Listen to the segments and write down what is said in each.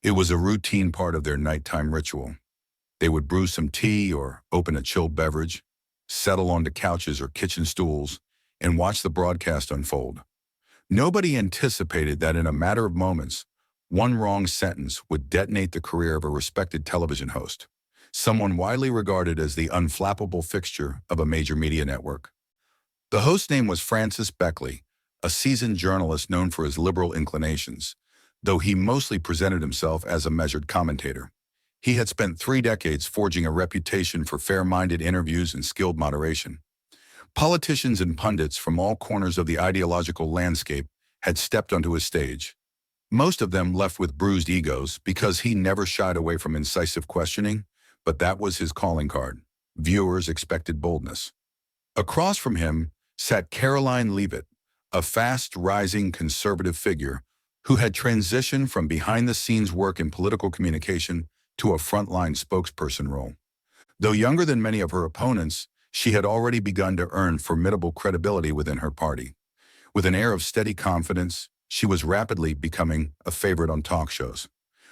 It was a routine part of their nighttime ritual. They would brew some tea or open a chilled beverage, settle onto couches or kitchen stools, and watch the broadcast unfold. Nobody anticipated that in a matter of moments, one wrong sentence would detonate the career of a respected television host, someone widely regarded as the unflappable fixture of a major media network. The host's name was Francis Beckley, a seasoned journalist known for his liberal inclinations, though he mostly presented himself as a measured commentator. He had spent 3 decades forging a reputation for fair-minded interviews and skilled moderation. Politicians and pundits from all corners of the ideological landscape had stepped onto his stage. Most of them left with bruised egos because he never shied away from incisive questioning, but that was his calling card. Viewers expected boldness. Across from him sat Karoline Leavitt, a fast-rising conservative figure who had transitioned from behind-the-scenes work in political communication to a frontline spokesperson role. Though younger than many of her opponents, she had already begun to earn formidable credibility within her party. With an air of steady confidence, she was rapidly becoming a favorite on talk shows.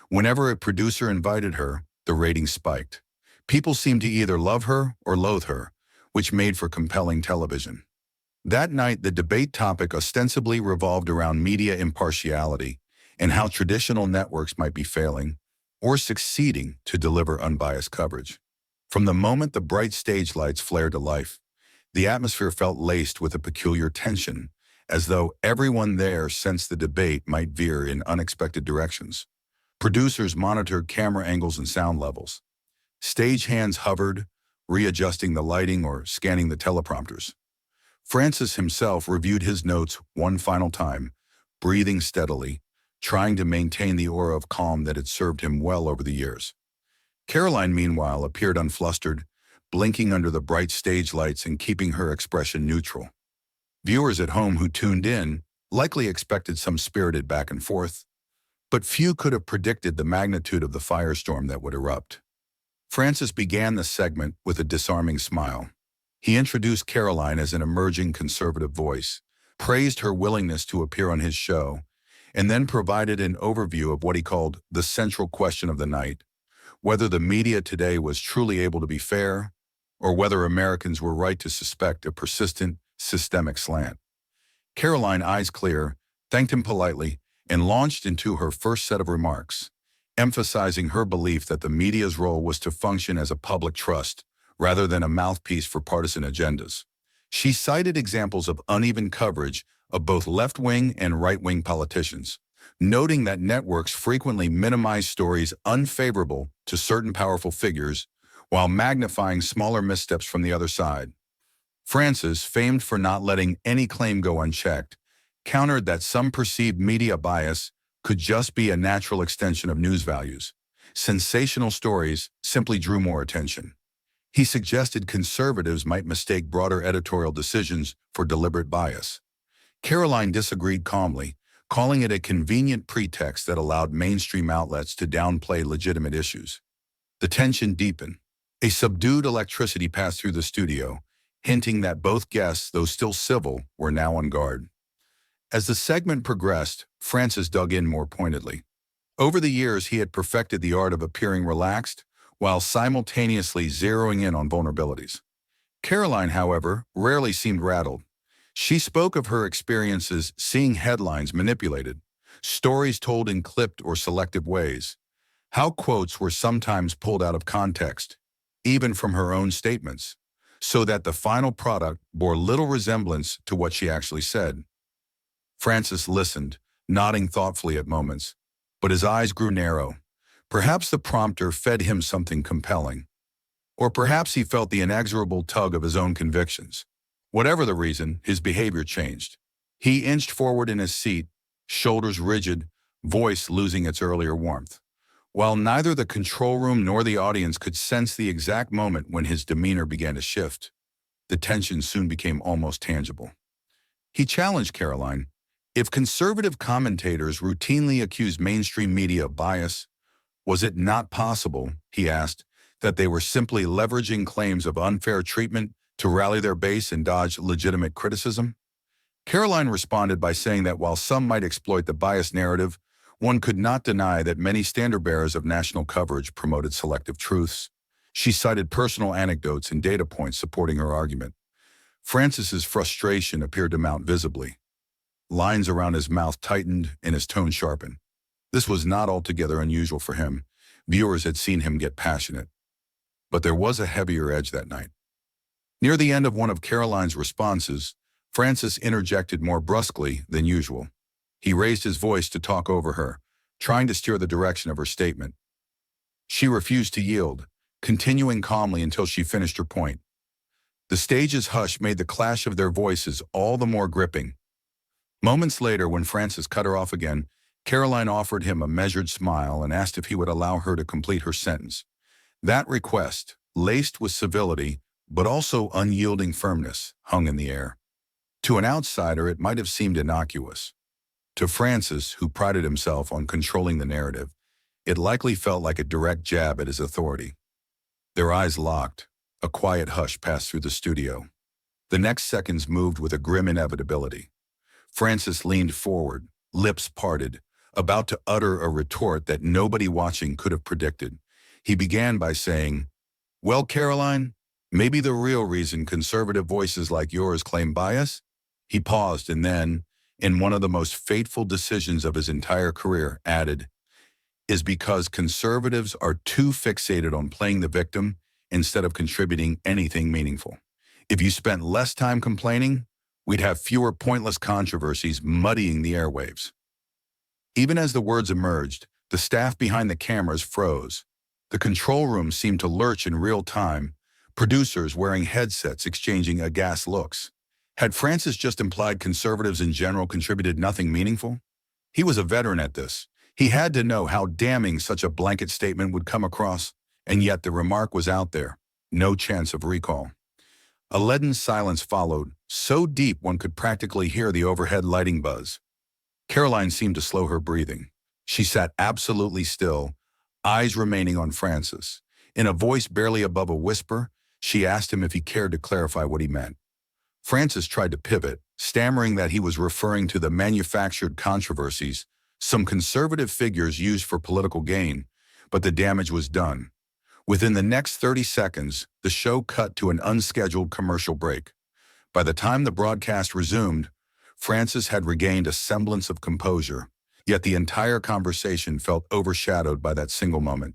Whenever a producer invited her, the ratings spiked. People seemed to either love her or loathe her, which made for compelling television. That night, the debate topic ostensibly revolved around media impartiality and how traditional networks might be failing or succeeding to deliver unbiased coverage. From the moment the bright stage lights flared to life, the atmosphere felt laced with a peculiar tension, as though everyone there sensed the debate might veer in unexpected directions. Producers monitored camera angles and sound levels. Stagehands hovered, readjusting the lighting or scanning the teleprompters. Francis himself reviewed his notes one final time, breathing steadily, trying to maintain the aura of calm that had served him well over the years. Karoline, meanwhile, appeared unflustered, blinking under the bright stage lights and keeping her expression neutral. Viewers at home who tuned in likely expected some spirited back and forth, but few could have predicted the magnitude of the firestorm that would erupt. Francis began the segment with a disarming smile. He introduced Karoline as an emerging conservative voice, praised her willingness to appear on his show, and then provided an overview of what he called the central question of the night: whether the media today was truly able to be fair, or whether Americans were right to suspect a persistent, systemic slant. Karoline, eyes clear, thanked him politely and launched into her first set of remarks, emphasizing her belief that the media's role was to function as a public trust rather than a mouthpiece for partisan agendas. She cited examples of uneven coverage of both left-wing and right-wing politicians, noting that networks frequently minimize stories unfavorable to certain powerful figures while magnifying smaller missteps from the other side. Francis, famed for not letting any claim go unchecked, countered that some perceived media bias could just be a natural extension of news values. Sensational stories simply drew more attention. He suggested conservatives might mistake broader editorial decisions for deliberate bias. Karoline disagreed calmly, calling it a convenient pretext that allowed mainstream outlets to downplay legitimate issues. The tension deepened. A subdued electricity passed through the studio, hinting that both guests, though still civil, were now on guard. As the segment progressed, Francis dug in more pointedly. Over the years, he had perfected the art of appearing relaxed while simultaneously zeroing in on vulnerabilities. Karoline, however, rarely seemed rattled. She spoke of her experiences seeing headlines manipulated, stories told in clipped or selective ways, how quotes were sometimes pulled out of context, even from her own statements, so that the final product bore little resemblance to what she actually said. Francis listened, nodding thoughtfully at moments, but his eyes grew narrow. Perhaps the prompter fed him something compelling, or perhaps he felt the inexorable tug of his own convictions. Whatever the reason, his behavior changed. He inched forward in his seat, shoulders rigid, voice losing its earlier warmth. While neither the control room nor the audience could sense the exact moment when his demeanor began to shift, the tension soon became almost tangible. He challenged Karoline. If conservative commentators routinely accused mainstream media of bias, was it not possible, he asked, that they were simply leveraging claims of unfair treatment to rally their base and dodge legitimate criticism? Karoline responded by saying that while some might exploit the biased narrative, One could not deny that many standard-bearers of national coverage promoted selective truths. She cited personal anecdotes and data points supporting her argument. Francis's frustration appeared to mount visibly. Lines around his mouth tightened and his tone sharpened. This was not altogether unusual for him. Viewers had seen him get passionate. But there was a heavier edge that night. Near the end of one of Karoline's responses, Francis interjected more brusquely than usual. He raised his voice to talk over her, trying to steer the direction of her statement. She refused to yield, continuing calmly until she finished her point. The stage's hush made the clash of their voices all the more gripping. Moments later, when Francis cut her off again, Karoline offered him a measured smile and asked if he would allow her to complete her sentence. That request, laced with civility, but also unyielding firmness, hung in the air. To an outsider, it might have seemed innocuous. To Francis, who prided himself on controlling the narrative, it likely felt like a direct jab at his authority. Their eyes locked. A quiet hush passed through the studio. The next seconds moved with a grim inevitability. Francis leaned forward, lips parted, about to utter a retort that nobody watching could have predicted. He began by saying, "Well, Karoline, maybe the real reason conservative voices like yours claim bias?" He paused and then, in one of the most fateful decisions of his entire career, added, "is because conservatives are too fixated on playing the victim instead of contributing anything meaningful. If you spent less time complaining, we'd have fewer pointless controversies muddying the airwaves." Even as the words emerged, the staff behind the cameras froze. The control room seemed to lurch in real time, producers wearing headsets exchanging aghast looks. Had Francis just implied conservatives in general contributed nothing meaningful? He was a veteran at this. He had to know how damning such a blanket statement would come across, and yet the remark was out there. No chance of recall. A leaden silence followed, so deep one could practically hear the overhead lighting buzz. Karoline seemed to slow her breathing. She sat absolutely still, eyes remaining on Francis. In a voice barely above a whisper, she asked him if he cared to clarify what he meant. Francis tried to pivot, stammering that he was referring to the manufactured controversies some conservative figures used for political gain, but the damage was done. Within the next 30 seconds, the show cut to an unscheduled commercial break. By the time the broadcast resumed, Francis had regained a semblance of composure, yet the entire conversation felt overshadowed by that single moment.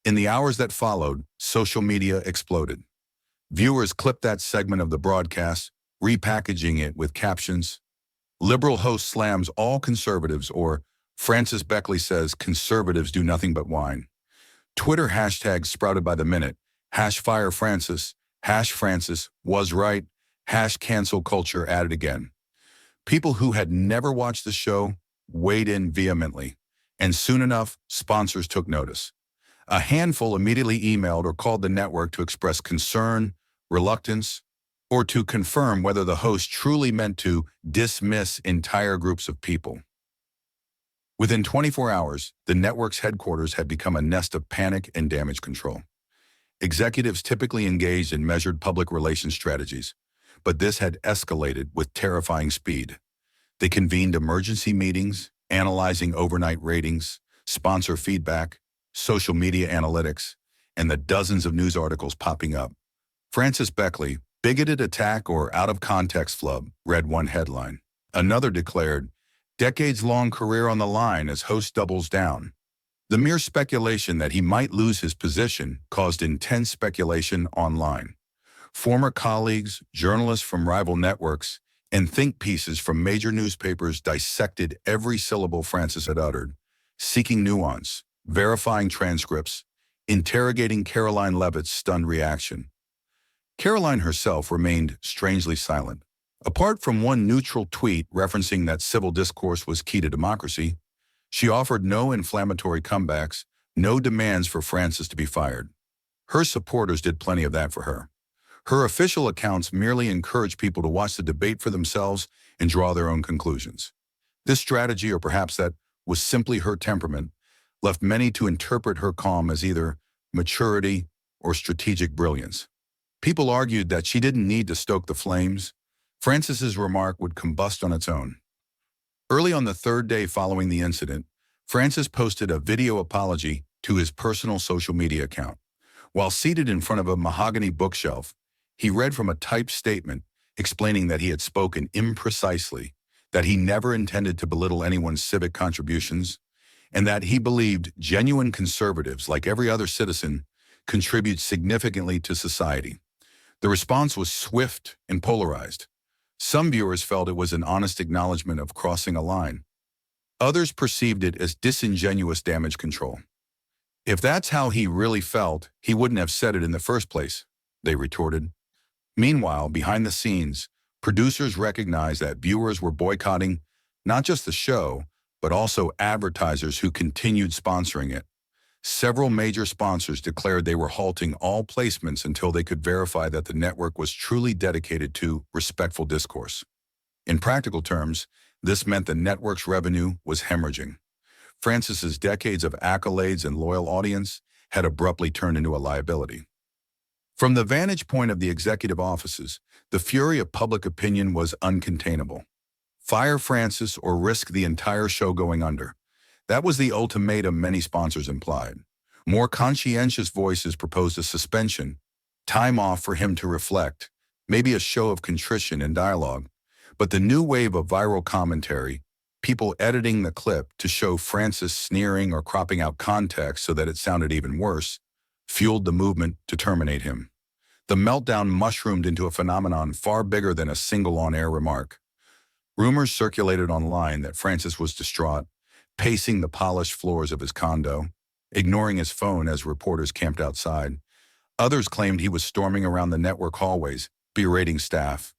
In the hours that followed, social media exploded. Viewers clipped that segment of the broadcast, repackaging it with captions, "Liberal host slams all conservatives," or "Francis Beckley says conservatives do nothing but whine." Twitter hashtags sprouted by the minute, #FireFrancis, #Francis was right, #cancel culture added again. People who had never watched the show weighed in vehemently, and soon enough, sponsors took notice. A handful immediately emailed or called the network to express concern, reluctance, or to confirm whether the host truly meant to dismiss entire groups of people. Within 24 hours, the network's headquarters had become a nest of panic and damage control. Executives typically engaged in measured public relations strategies, but this had escalated with terrifying speed. They convened emergency meetings, analyzing overnight ratings, sponsor feedback, social media analytics, and the dozens of news articles popping up. "Francis Beckley, bigoted attack or out-of-context flub," read one headline. Another declared, "Decades-long career on the line as host doubles down." The mere speculation that he might lose his position caused intense speculation online. Former colleagues, journalists from rival networks, and think pieces from major newspapers dissected every syllable Francis had uttered, seeking nuance, verifying transcripts, interrogating Karoline Leavitt's stunned reaction. Karoline herself remained strangely silent. Apart from one neutral tweet referencing that civil discourse was key to democracy, she offered no inflammatory comebacks, no demands for Francis to be fired. Her supporters did plenty of that for her. Her official accounts merely encouraged people to watch the debate for themselves and draw their own conclusions. This strategy, or perhaps that was simply her temperament, left many to interpret her calm as either maturity or strategic brilliance. People argued that she didn't need to stoke the flames. Francis's remark would combust on its own. Early on the third day following the incident, Francis posted a video apology to his personal social media account. While seated in front of a mahogany bookshelf, he read from a typed statement explaining that he had spoken imprecisely, that he never intended to belittle anyone's civic contributions, and that he believed genuine conservatives, like every other citizen, contribute significantly to society. The response was swift and polarized. Some viewers felt it was an honest acknowledgement of crossing a line. Others perceived it as disingenuous damage control. If that's how he really felt, he wouldn't have said it in the first place, they retorted. Meanwhile, behind the scenes, producers recognized that viewers were boycotting not just the show, but also advertisers who continued sponsoring it. Several major sponsors declared they were halting all placements until they could verify that the network was truly dedicated to respectful discourse. In practical terms, this meant the network's revenue was hemorrhaging. Francis's decades of accolades and loyal audience had abruptly turned into a liability. From the vantage point of the executive offices, the fury of public opinion was uncontainable. Fire Francis or risk the entire show going under. That was the ultimatum many sponsors implied. More conscientious voices proposed a suspension, time off for him to reflect, maybe a show of contrition and dialogue. But the new wave of viral commentary, people editing the clip to show Francis sneering or cropping out context so that it sounded even worse, fueled the movement to terminate him. The meltdown mushroomed into a phenomenon far bigger than a single on-air remark. Rumors circulated online that Francis was distraught, pacing the polished floors of his condo, ignoring his phone as reporters camped outside. Others claimed he was storming around the network hallways, berating staff.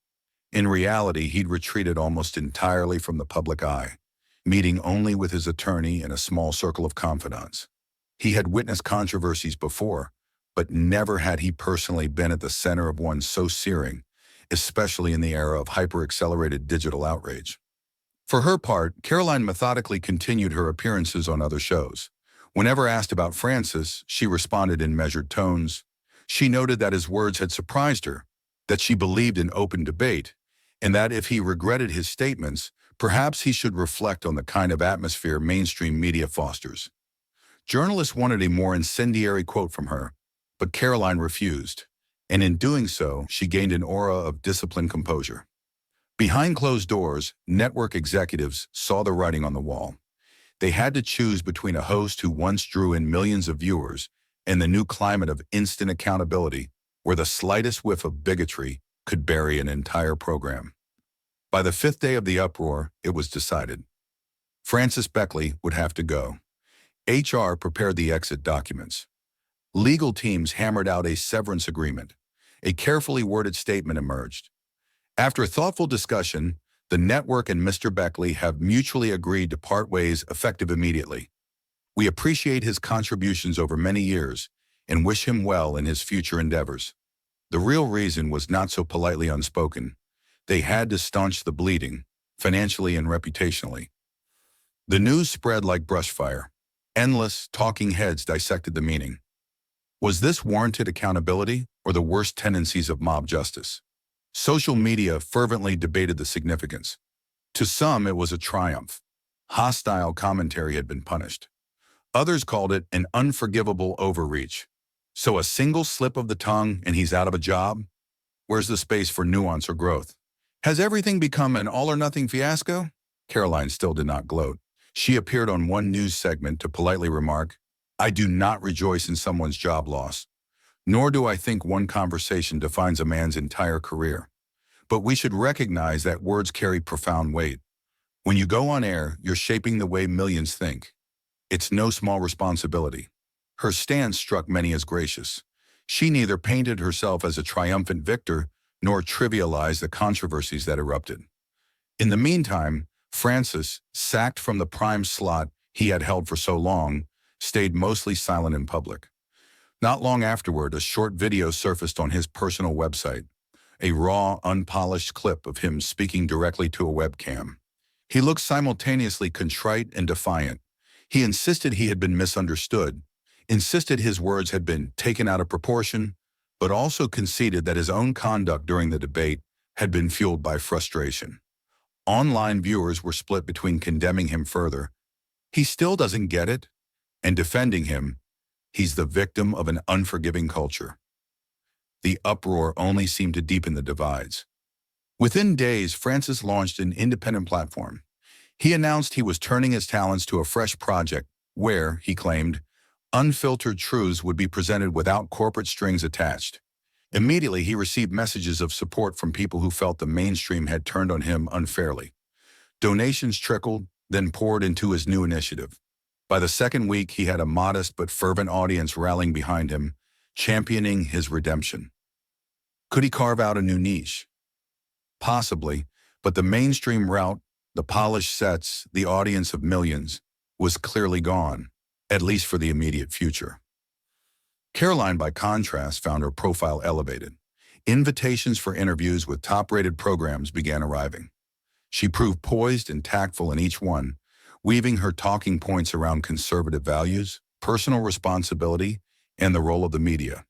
In reality, he'd retreated almost entirely from the public eye, meeting only with his attorney and a small circle of confidants. He had witnessed controversies before, but never had he personally been at the center of one so searing, especially in the era of hyper-accelerated digital outrage. For her part, Karoline methodically continued her appearances on other shows. Whenever asked about Francis, she responded in measured tones. She noted that his words had surprised her, that she believed in open debate, and that if he regretted his statements, perhaps he should reflect on the kind of atmosphere mainstream media fosters. Journalists wanted a more incendiary quote from her, but Karoline refused, and in doing so, she gained an aura of disciplined composure. Behind closed doors, network executives saw the writing on the wall. They had to choose between a host who once drew in millions of viewers and the new climate of instant accountability, where the slightest whiff of bigotry could bury an entire program. By the fifth day of the uproar, it was decided. Francis Beckley would have to go. HR prepared the exit documents. Legal teams hammered out a severance agreement. A carefully worded statement emerged. After thoughtful discussion, the network and Mr. Beckley have mutually agreed to part ways effective immediately. We appreciate his contributions over many years and wish him well in his future endeavors. The real reason was not so politely unspoken. They had to staunch the bleeding, financially and reputationally. The news spread like brushfire. Endless talking heads dissected the meaning. Was this warranted accountability or the worst tendencies of mob justice? Social media fervently debated the significance. To some, it was a triumph. Hostile commentary had been punished. Others called it an unforgivable overreach. So a single slip of the tongue and he's out of a job? Where's the space for nuance or growth? Has everything become an all-or-nothing fiasco? Karoline still did not gloat. She appeared on one news segment to politely remark, "I do not rejoice in someone's job loss, nor do I think one conversation defines a man's entire career. But we should recognize that words carry profound weight. When you go on air, you're shaping the way millions think. It's no small responsibility." Her stance struck many as gracious. She neither painted herself as a triumphant victor nor trivialized the controversies that erupted. In the meantime, Francis, sacked from the prime slot he had held for so long, stayed mostly silent in public. Not long afterward, a short video surfaced on his personal website, a raw, unpolished clip of him speaking directly to a webcam. He looked simultaneously contrite and defiant. He insisted he had been misunderstood, insisted his words had been taken out of proportion, but also conceded that his own conduct during the debate had been fueled by frustration. Online viewers were split between condemning him further He still doesn't get it, and defending him, he's the victim of an unforgiving culture. The uproar only seemed to deepen the divides. Within days, Francis launched an independent platform. He announced he was turning his talents to a fresh project where, he claimed, unfiltered truths would be presented without corporate strings attached. Immediately, he received messages of support from people who felt the mainstream had turned on him unfairly. Donations trickled, then poured into his new initiative. By the second week, he had a modest but fervent audience rallying behind him, championing his redemption. Could he carve out a new niche? Possibly, but the mainstream route, the polished sets, the audience of millions, was clearly gone, at least for the immediate future. Karoline, by contrast, found her profile elevated. Invitations for interviews with top-rated programs began arriving. She proved poised and tactful in each one, weaving her talking points around conservative values, personal responsibility, and the role of the media.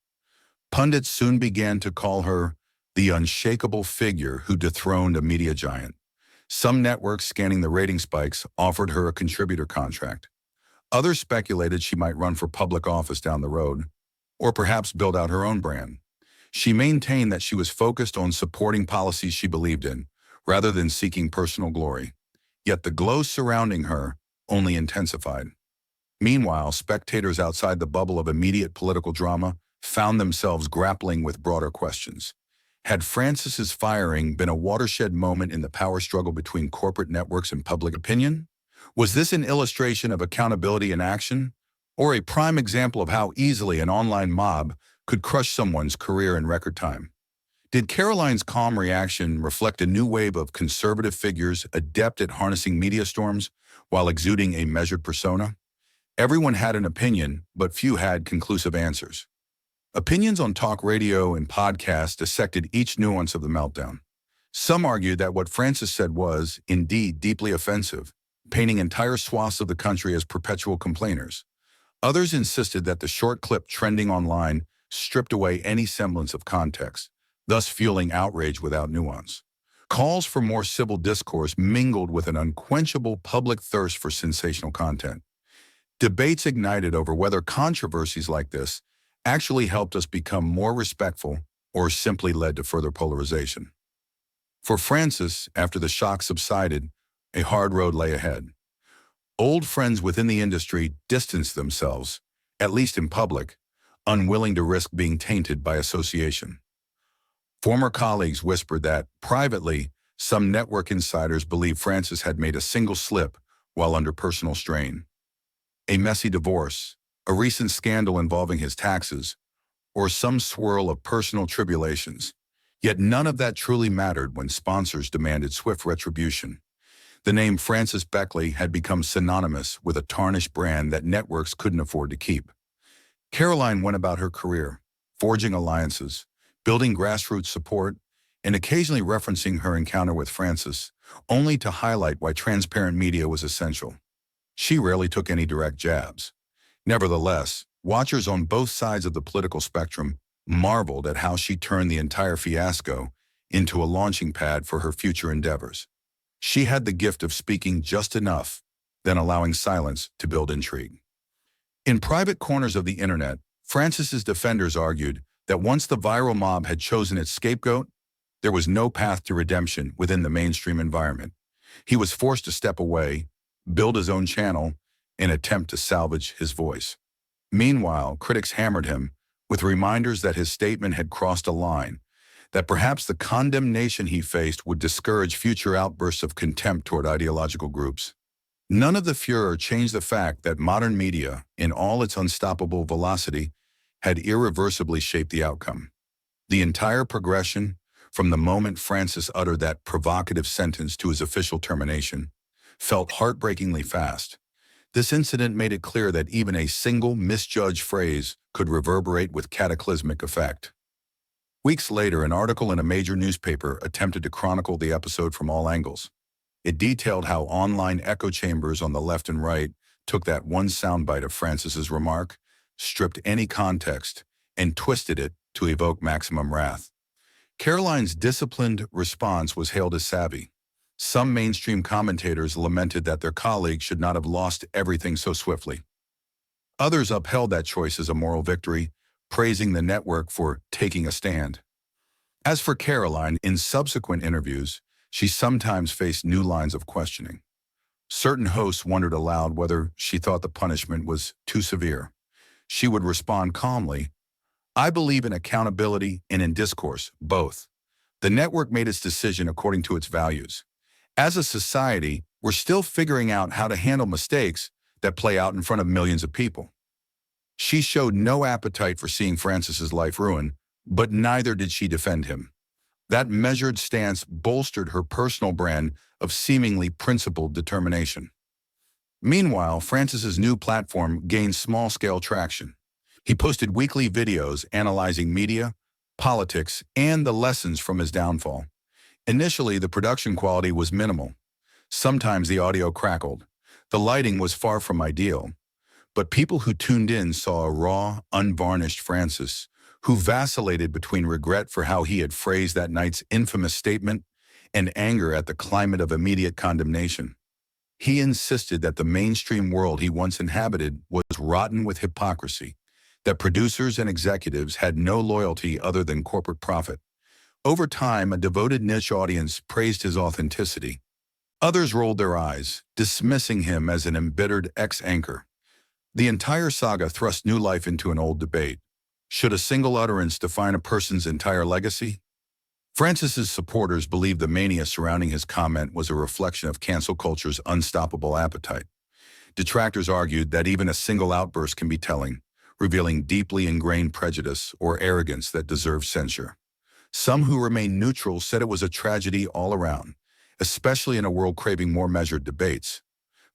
Pundits soon began to call her the unshakable figure who dethroned a media giant. Some networks, scanning the rating spikes, offered her a contributor contract. Others speculated she might run for public office down the road, or perhaps build out her own brand. She maintained that she was focused on supporting policies she believed in, rather than seeking personal glory. Yet the glow surrounding her only intensified. Meanwhile, spectators outside the bubble of immediate political drama found themselves grappling with broader questions. Had Francis's firing been a watershed moment in the power struggle between corporate networks and public opinion? Was this an illustration of accountability in action, or a prime example of how easily an online mob could crush someone's career in record time? Did Karoline's calm reaction reflect a new wave of conservative figures adept at harnessing media storms while exuding a measured persona? Everyone had an opinion, but few had conclusive answers. Opinions on talk radio and podcasts dissected each nuance of the meltdown. Some argued that what Francis said was, indeed, deeply offensive, painting entire swaths of the country as perpetual complainers. Others insisted that the short clip trending online stripped away any semblance of context, thus fueling outrage without nuance. Calls for more civil discourse mingled with an unquenchable public thirst for sensational content. Debates ignited over whether controversies like this actually helped us become more respectful or simply led to further polarization. For Francis, after the shock subsided, a hard road lay ahead. Old friends within the industry distanced themselves, at least in public, unwilling to risk being tainted by association. Former colleagues whispered that, privately, some network insiders believed Francis had made a single slip while under personal strain. A messy divorce, a recent scandal involving his taxes, or some swirl of personal tribulations. Yet none of that truly mattered when sponsors demanded swift retribution. The name Francis Beckley had become synonymous with a tarnished brand that networks couldn't afford to keep. Karoline went about her career, forging alliances, building grassroots support, and occasionally referencing her encounter with Francis, only to highlight why transparent media was essential. She rarely took any direct jabs. Nevertheless, watchers on both sides of the political spectrum marveled at how she turned the entire fiasco into a launching pad for her future endeavors. She had the gift of speaking just enough, then allowing silence to build intrigue. In private corners of the internet, Francis's defenders argued that once the viral mob had chosen its scapegoat, there was no path to redemption within the mainstream environment. He was forced to step away, build his own channel, and attempt to salvage his voice. Meanwhile, critics hammered him with reminders that his statement had crossed a line, that perhaps the condemnation he faced would discourage future outbursts of contempt toward ideological groups. None of the furor changed the fact that modern media, in all its unstoppable velocity, had irreversibly shaped the outcome. The entire progression, from the moment Francis uttered that provocative sentence to his official termination, felt heartbreakingly fast. This incident made it clear that even a single misjudged phrase could reverberate with cataclysmic effect. Weeks later, an article in a major newspaper attempted to chronicle the episode from all angles. It detailed how online echo chambers on the left and right took that one soundbite of Francis's remark, stripped any context, and twisted it to evoke maximum wrath. Karoline's disciplined response was hailed as savvy. Some mainstream commentators lamented that their colleague should not have lost everything so swiftly. Others upheld that choice as a moral victory, praising the network for taking a stand. As for Karoline, in subsequent interviews, she sometimes faced new lines of questioning. Certain hosts wondered aloud whether she thought the punishment was too severe. She would respond calmly, "I believe in accountability and in discourse, both. The network made its decision according to its values. As a society, we're still figuring out how to handle mistakes that play out in front of millions of people." She showed no appetite for seeing Francis's life ruined, but neither did she defend him. That measured stance bolstered her personal brand of seemingly principled determination. Meanwhile, Francis's new platform gained small-scale traction. He posted weekly videos analyzing media, politics, and the lessons from his downfall. Initially, the production quality was minimal. Sometimes the audio crackled. The lighting was far from ideal. But people who tuned in saw a raw, unvarnished Francis, who vacillated between regret for how he had phrased that night's infamous statement and anger at the climate of immediate condemnation. He insisted that the mainstream world he once inhabited was rotten with hypocrisy, that producers and executives had no loyalty other than corporate profit. Over time, a devoted niche audience praised his authenticity. Others rolled their eyes, dismissing him as an embittered ex-anchor. The entire saga thrust new life into an old debate. Should a single utterance define a person's entire legacy? Francis's supporters believed the mania surrounding his comment was a reflection of cancel culture's unstoppable appetite. Detractors argued that even a single outburst can be telling, revealing deeply ingrained prejudice or arrogance that deserves censure. Some who remained neutral said it was a tragedy all around, especially in a world craving more measured debates.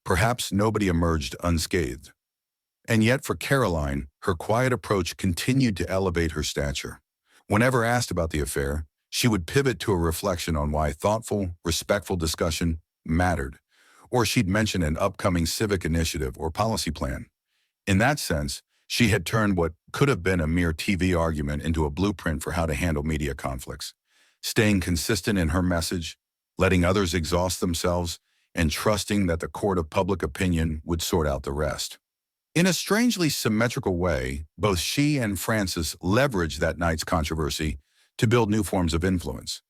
Perhaps nobody emerged unscathed. And yet for Karoline, her quiet approach continued to elevate her stature. Whenever asked about the affair, she would pivot to a reflection on why thoughtful, respectful discussion mattered, or she'd mention an upcoming civic initiative or policy plan. In that sense, she had turned what could have been a mere TV argument into a blueprint for how to handle media conflicts, staying consistent in her message, letting others exhaust themselves, and trusting that the court of public opinion would sort out the rest. In a strangely symmetrical way, both she and Francis leveraged that night's controversy to build new forms of influence.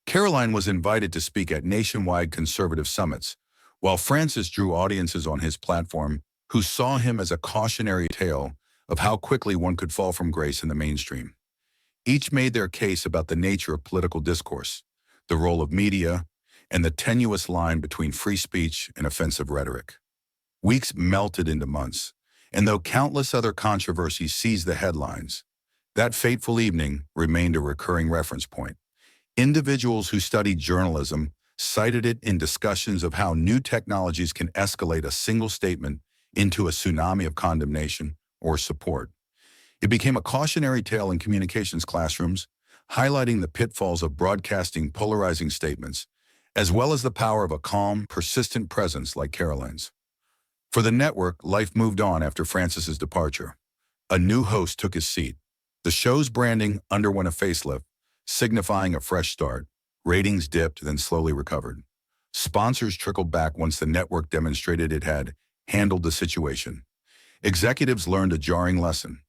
Karoline was invited to speak at nationwide conservative summits, while Francis drew audiences on his platform who saw him as a cautionary tale of how quickly one could fall from grace in the mainstream. Each made their case about the nature of political discourse, the role of media, and the tenuous line between free speech and offensive rhetoric. Weeks melted into months, and though countless other controversies seized the headlines, that fateful evening remained a recurring reference point. Individuals who studied journalism cited it in discussions of how new technologies can escalate a single statement into a tsunami of condemnation or support. It became a cautionary tale in communications classrooms, highlighting the pitfalls of broadcasting polarizing statements, as well as the power of a calm, persistent presence like Karoline's. For the network, life moved on after Francis's departure. A new host took his seat. The show's branding underwent a facelift, signifying a fresh start. Ratings dipped, then slowly recovered. Sponsors trickled back once the network demonstrated it had handled the situation. Executives learned a jarring lesson.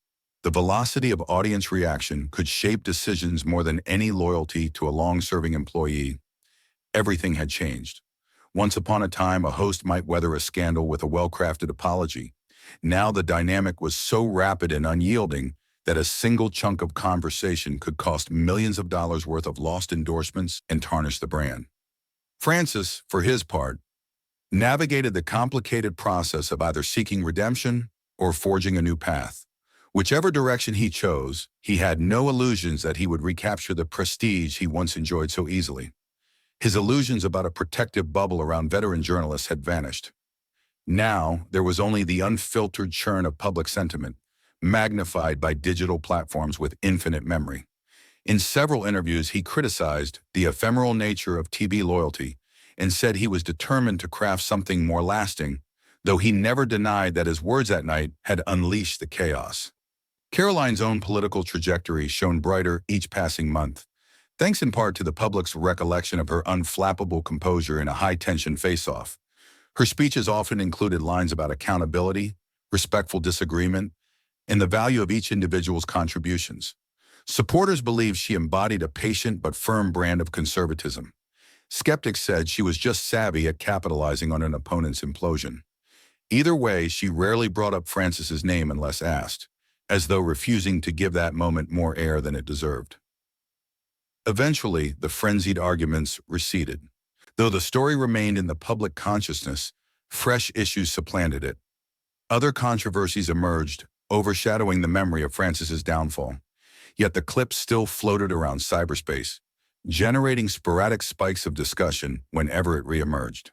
The velocity of audience reaction could shape decisions more than any loyalty to a long-serving employee. Everything had changed. Once upon a time, a host might weather a scandal with a well-crafted apology. Now the dynamic was so rapid and unyielding that a single chunk of conversation could cost millions of dollars worth of lost endorsements and tarnish the brand. Francis, for his part, navigated the complicated process of either seeking redemption or forging a new path. Whichever direction he chose, he had no illusions that he would recapture the prestige he once enjoyed so easily. His illusions about a protective bubble around veteran journalists had vanished. Now, there was only the unfiltered churn of public sentiment, magnified by digital platforms with infinite memory. In several interviews, he criticized the ephemeral nature of TV loyalty and said he was determined to craft something more lasting, though he never denied that his words that night had unleashed the chaos. Karoline's own political trajectory shone brighter each passing month. thanks in part to the public's recollection of her unflappable composure in a high-tension face-off. Her speeches often included lines about accountability, respectful disagreement, and the value of each individual's contributions. Supporters believed she embodied a patient but firm brand of conservatism. Skeptics said she was just savvy at capitalizing on an opponent's implosion. Either way, she rarely brought up Francis's name unless asked, as though refusing to give that moment more air than it deserved. Eventually, the frenzied arguments receded. Though the story remained in the public consciousness, fresh issues supplanted it. Other controversies emerged, overshadowing the memory of Francis's downfall. Yet the clip still floated around cyberspace, generating sporadic spikes of discussion whenever it reemerged.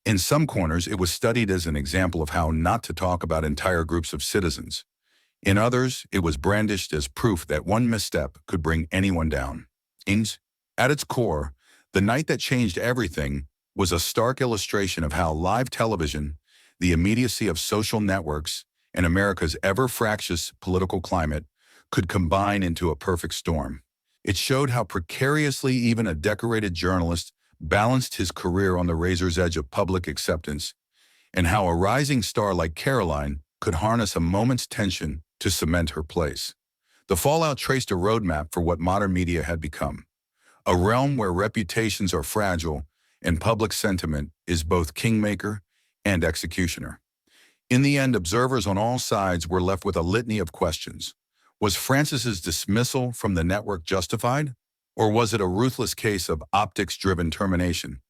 In some corners, it was studied as an example of how not to talk about entire groups of citizens. In others, it was brandished as proof that one misstep could bring anyone down. At its core, the night that changed everything was a stark illustration of how live television, the immediacy of social networks, and America's ever-fractious political climate could combine into a perfect storm. It showed how precariously even a decorated journalist balanced his career on the razor's edge of public acceptance, and how a rising star like Karoline could harness a moment's tension to cement her place. The fallout traced a roadmap for what modern media had become, a realm where reputations are fragile and public sentiment is both kingmaker and executioner. In the end, observers on all sides were left with a litany of questions. Was Francis's dismissal from the network justified, or was it a ruthless case of optics-driven termination?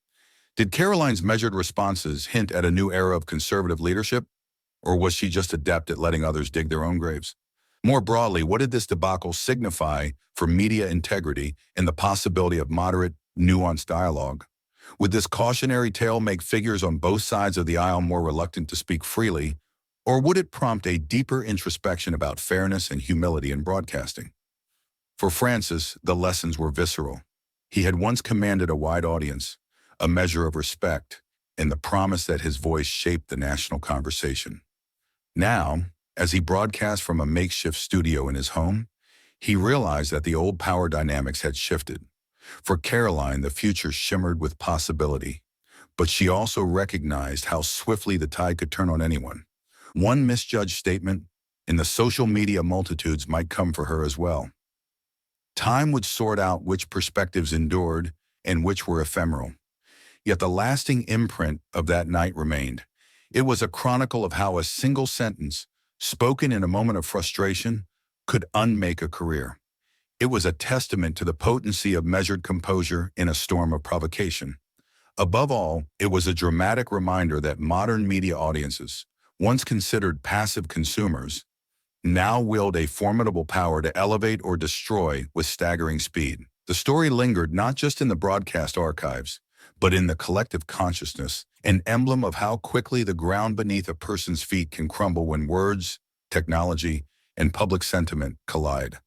Did Karoline's measured responses hint at a new era of conservative leadership, or was she just adept at letting others dig their own graves? More broadly, what did this debacle signify for media integrity and the possibility of moderate, nuanced dialogue? Would this cautionary tale make figures on both sides of the aisle more reluctant to speak freely, or would it prompt a deeper introspection about fairness and humility in broadcasting? For Francis, the lessons were visceral. He had once commanded a wide audience, a measure of respect, and the promise that his voice shaped the national conversation. Now, as he broadcast from a makeshift studio in his home, he realized that the old power dynamics had shifted. For Karoline, the future shimmered with possibility, but she also recognized how swiftly the tide could turn on anyone. One misjudged statement, and the social media multitudes might come for her as well. Time would sort out which perspectives endured and which were ephemeral. Yet the lasting imprint of that night remained. It was a chronicle of how a single sentence, spoken in a moment of frustration, could unmake a career. It was a testament to the potency of measured composure in a storm of provocation. Above all, it was a dramatic reminder that modern media audiences, once considered passive consumers, now wield a formidable power to elevate or destroy with staggering speed. The story lingered not just in the broadcast archives, but in the collective consciousness, an emblem of how quickly the ground beneath a person's feet can crumble when words, technology, and public sentiment collide.